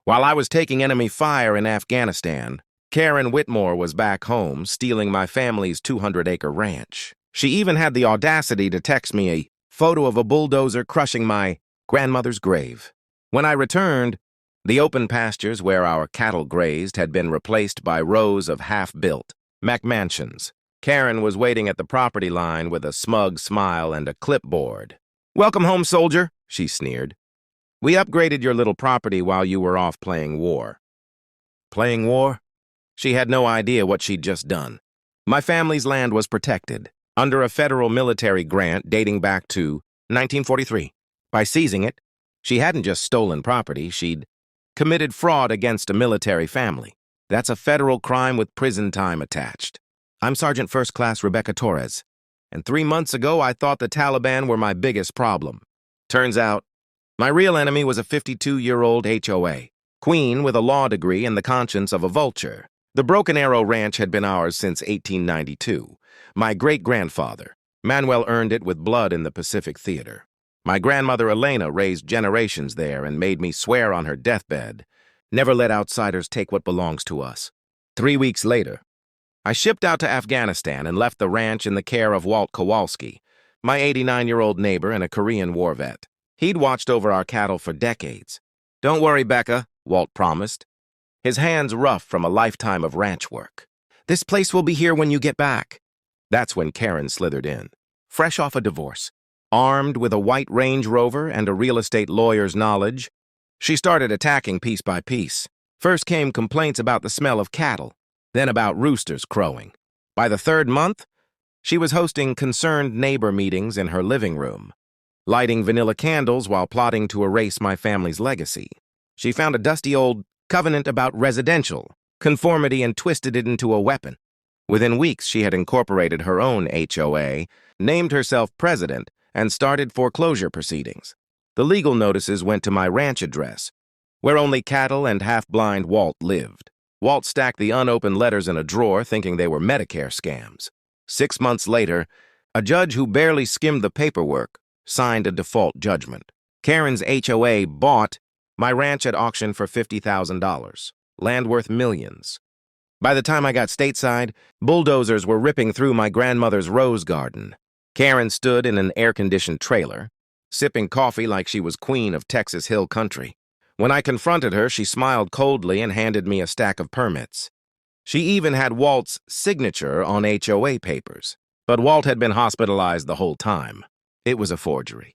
While I was taking enemy fire in Afghanistan, Karen Whitmore was back home stealing my family's 200-acre ranch. She even had the audacity to text me a photo of a bulldozer crushing my grandmother's grave. When I returned, the open pastures where our cattle grazed had been replaced by rows of half-built McMansions. Karen was waiting at the property line with a smug smile and a clipboard. "Welcome home, soldier," she sneered. "We upgraded your little property while you were off playing war." Playing war? She had no idea what she'd just done. My family's land was protected under a federal military grant dating back to 1943. By seizing it, she hadn't just stolen property, she'd committed fraud against a military family. That's a federal crime with prison time attached. I'm Sergeant First Class Rebecca Torres, and 3 months ago I thought the Taliban were my biggest problem. Turns out, my real enemy was a 52-year-old HOA, queen with a law degree and the conscience of a vulture. The Broken Arrow Ranch had been ours since 1892. My great-grandfather, Manuel, earned it with blood in the Pacific Theater. My grandmother Elena raised generations there and made me swear on her deathbed, never let outsiders take what belongs to us. 3 weeks later, I shipped out to Afghanistan and left the ranch in the care of Walt Kowalski, my 89-year-old neighbor and a Korean war vet. He'd watched over our cattle for decades. "Don't worry, Becca," Walt promised, his hands rough from a lifetime of ranch work. "This place will be here when you get back." That's when Karen slithered in, fresh off a divorce. Armed with a white Range Rover and a real estate lawyer's knowledge, she started attacking piece by piece. First came complaints about the smell of cattle, then about roosters crowing. By the 3rd month, she was hosting concerned neighbor meetings in her living room, lighting vanilla candles while plotting to erase my family's legacy. She found a dusty old covenant about residential conformity and twisted it into a weapon. Within weeks, she had incorporated her own HOA, named herself president, and started foreclosure proceedings. The legal notices went to my ranch address, where only cattle and half-blind Walt lived. Walt stacked the unopened letters in a drawer, thinking they were Medicare scams. 6 months later, a judge who barely skimmed the paperwork signed a default judgment. Karen's HOA bought my ranch at auction for $50,000, land worth millions. By the time I got stateside, bulldozers were ripping through my grandmother's rose garden. Karen stood in an air-conditioned trailer, sipping coffee like she was queen of Texas Hill Country. When I confronted her, she smiled coldly and handed me a stack of permits. She even had Walt's signature on HOA papers, but Walt had been hospitalized the whole time. It was a forgery.